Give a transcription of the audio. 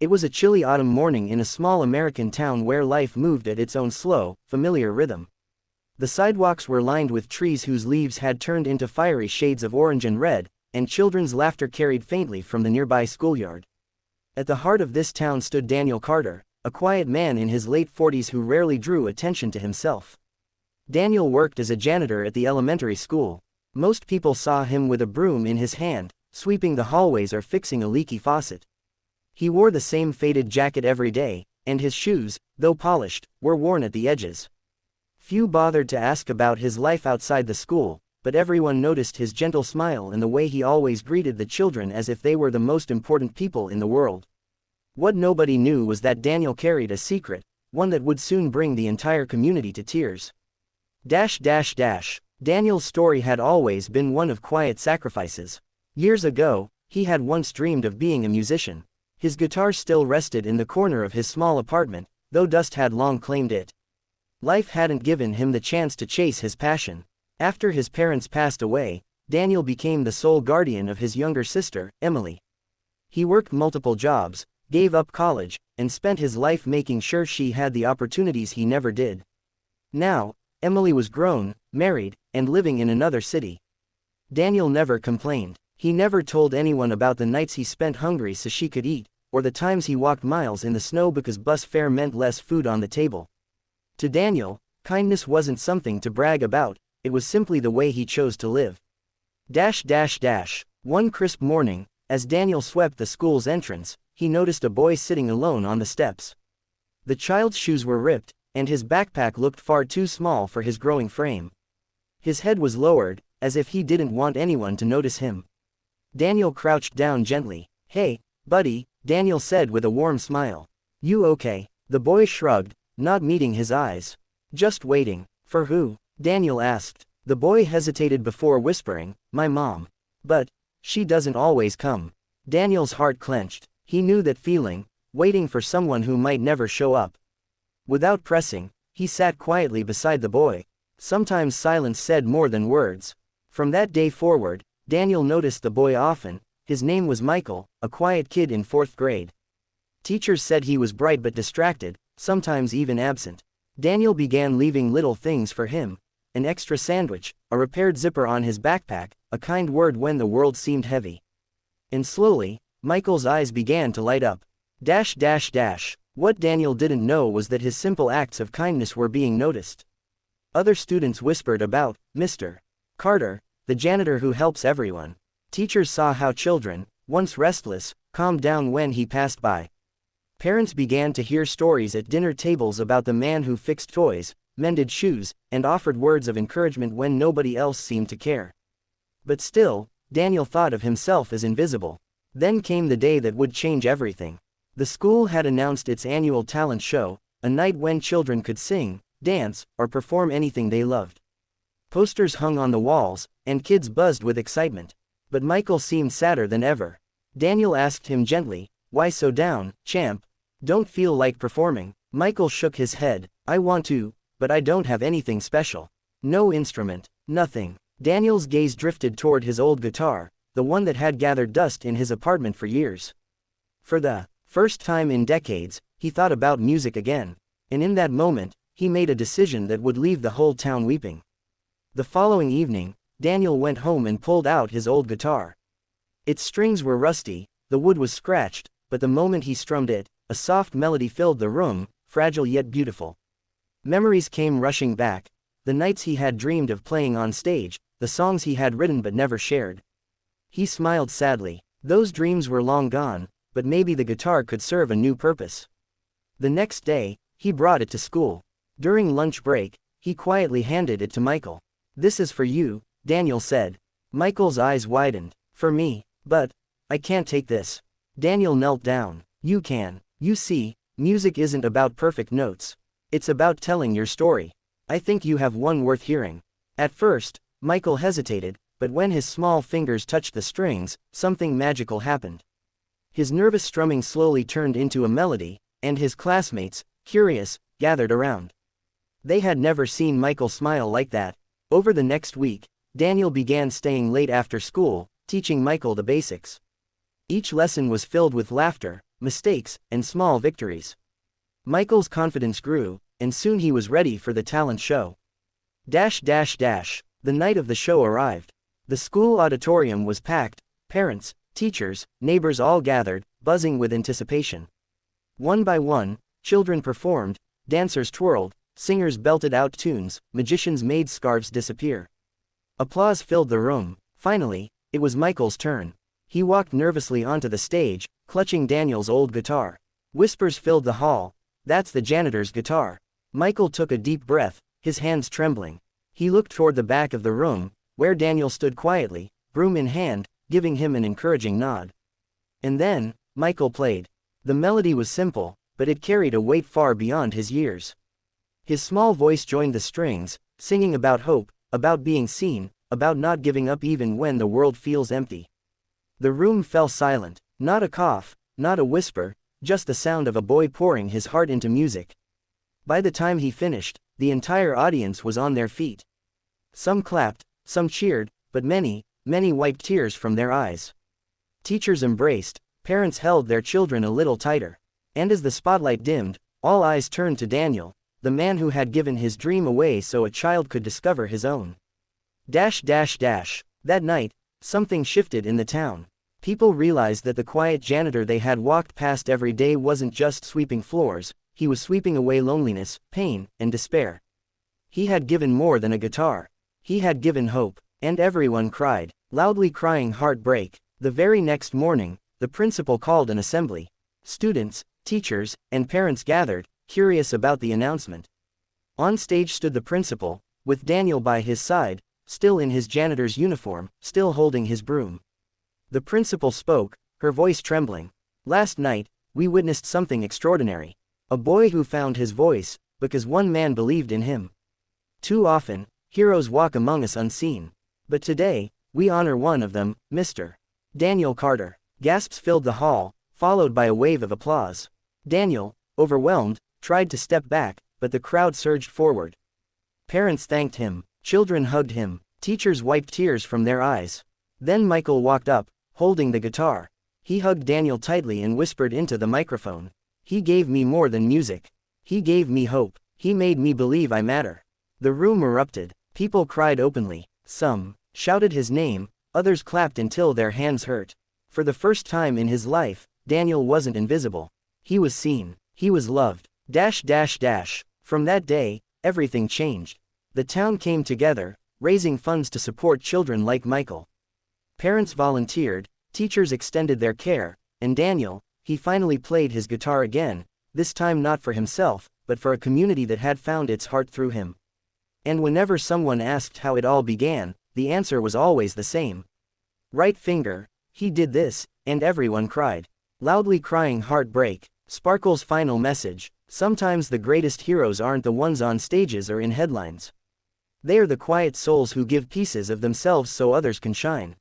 It was a chilly autumn morning in a small American town where life moved at its own slow, familiar rhythm. The sidewalks were lined with trees whose leaves had turned into fiery shades of orange and red, and children's laughter carried faintly from the nearby schoolyard. At the heart of this town stood Daniel Carter, a quiet man in his late 40s who rarely drew attention to himself. Daniel worked as a janitor at the elementary school. Most people saw him with a broom in his hand, sweeping the hallways or fixing a leaky faucet. He wore the same faded jacket every day, and his shoes, though polished, were worn at the edges. Few bothered to ask about his life outside the school, but everyone noticed his gentle smile and the way he always greeted the children as if they were the most important people in the world. What nobody knew was that Daniel carried a secret, one that would soon bring the entire community to tears. Daniel's story had always been one of quiet sacrifices. Years ago, he had once dreamed of being a musician. His guitar still rested in the corner of his small apartment, though dust had long claimed it. Life hadn't given him the chance to chase his passion. After his parents passed away, Daniel became the sole guardian of his younger sister, Emily. He worked multiple jobs, gave up college, and spent his life making sure she had the opportunities he never did. Now, Emily was grown, married, and living in another city. Daniel never complained. He never told anyone about the nights he spent hungry so she could eat, or the times he walked miles in the snow because bus fare meant less food on the table. To Daniel, kindness wasn't something to brag about, it was simply the way he chose to live. One crisp morning, as Daniel swept the school's entrance, he noticed a boy sitting alone on the steps. The child's shoes were ripped, and his backpack looked far too small for his growing frame. His head was lowered, as if he didn't want anyone to notice him. Daniel crouched down gently. "Hey, buddy," Daniel said with a warm smile. "You okay?" The boy shrugged, not meeting his eyes. "Just waiting." "For who?" Daniel asked. The boy hesitated before whispering, "My mom. But she doesn't always come." Daniel's heart clenched. He knew that feeling, waiting for someone who might never show up. Without pressing, he sat quietly beside the boy. Sometimes silence said more than words. From that day forward, Daniel noticed the boy often. His name was Michael, a quiet kid in 4th grade. Teachers said he was bright but distracted, sometimes even absent. Daniel began leaving little things for him: an extra sandwich, a repaired zipper on his backpack, a kind word when the world seemed heavy. And slowly, Michael's eyes began to light up. What Daniel didn't know was that his simple acts of kindness were being noticed. Other students whispered about Mr. Carter, the janitor who helps everyone. Teachers saw how children, once restless, calmed down when he passed by. Parents began to hear stories at dinner tables about the man who fixed toys, mended shoes, and offered words of encouragement when nobody else seemed to care. But still, Daniel thought of himself as invisible. Then came the day that would change everything. The school had announced its annual talent show, a night when children could sing, dance, or perform anything they loved. Posters hung on the walls, and kids buzzed with excitement. But Michael seemed sadder than ever. Daniel asked him gently, "Why so down, champ? Don't feel like performing?" Michael shook his head. "I want to, but I don't have anything special. No instrument, nothing." Daniel's gaze drifted toward his old guitar, the one that had gathered dust in his apartment for years. For the first time in decades, he thought about music again. And in that moment, he made a decision that would leave the whole town weeping. The following evening, Daniel went home and pulled out his old guitar. Its strings were rusty, the wood was scratched, but the moment he strummed it, a soft melody filled the room, fragile yet beautiful. Memories came rushing back, the nights he had dreamed of playing on stage, the songs he had written but never shared. He smiled sadly. Those dreams were long gone, but maybe the guitar could serve a new purpose. The next day, he brought it to school. During lunch break, he quietly handed it to Michael. "This is for you," Daniel said. Michael's eyes widened. "For me? But I can't take this." Daniel knelt down. "You can. You see, music isn't about perfect notes. It's about telling your story. I think you have one worth hearing." At first, Michael hesitated, but when his small fingers touched the strings, something magical happened. His nervous strumming slowly turned into a melody, and his classmates, curious, gathered around. They had never seen Michael smile like that. Over the next week, Daniel began staying late after school, teaching Michael the basics. Each lesson was filled with laughter, mistakes, and small victories. Michael's confidence grew, and soon he was ready for the talent show. The night of the show arrived. The school auditorium was packed, parents, teachers, neighbors all gathered, buzzing with anticipation. One by one, children performed, dancers twirled, singers belted out tunes, magicians made scarves disappear. Applause filled the room. Finally, it was Michael's turn. He walked nervously onto the stage, clutching Daniel's old guitar. Whispers filled the hall. "That's the janitor's guitar." Michael took a deep breath, his hands trembling. He looked toward the back of the room, where Daniel stood quietly, broom in hand, giving him an encouraging nod. And then, Michael played. The melody was simple, but it carried a weight far beyond his years. His small voice joined the strings, singing about hope, about being seen, about not giving up even when the world feels empty. The room fell silent, not a cough, not a whisper, just the sound of a boy pouring his heart into music. By the time he finished, the entire audience was on their feet. Some clapped, some cheered, but many wiped tears from their eyes. Teachers embraced, parents held their children a little tighter. And as the spotlight dimmed, all eyes turned to Daniel, the man who had given his dream away so a child could discover his own. That night, something shifted in the town. People realized that the quiet janitor they had walked past every day wasn't just sweeping floors, he was sweeping away loneliness, pain, and despair. He had given more than a guitar. He had given hope, and everyone cried, loudly crying heartbreak. The very next morning, the principal called an assembly. Students, teachers, and parents gathered, curious about the announcement. On stage stood the principal, with Daniel by his side, still in his janitor's uniform, still holding his broom. The principal spoke, her voice trembling. "Last night, we witnessed something extraordinary. A boy who found his voice, because one man believed in him. Too often, heroes walk among us unseen. But today, we honor one of them, Mr. Daniel Carter." Gasps filled the hall, followed by a wave of applause. Daniel, overwhelmed, tried to step back, but the crowd surged forward. Parents thanked him, children hugged him, teachers wiped tears from their eyes. Then Michael walked up, holding the guitar. He hugged Daniel tightly and whispered into the microphone. "He gave me more than music. He gave me hope. He made me believe I matter." The room erupted. People cried openly. Some shouted his name, others clapped until their hands hurt. For the first time in his life, Daniel wasn't invisible. He was seen. He was loved. From that day, everything changed. The town came together, raising funds to support children like Michael. Parents volunteered, teachers extended their care, and Daniel, he finally played his guitar again, this time not for himself, but for a community that had found its heart through him. And whenever someone asked how it all began, the answer was always the same. Right finger, he did this, and everyone cried. Loudly crying heartbreak. Sparkle's final message: sometimes the greatest heroes aren't the ones on stages or in headlines. They are the quiet souls who give pieces of themselves so others can shine.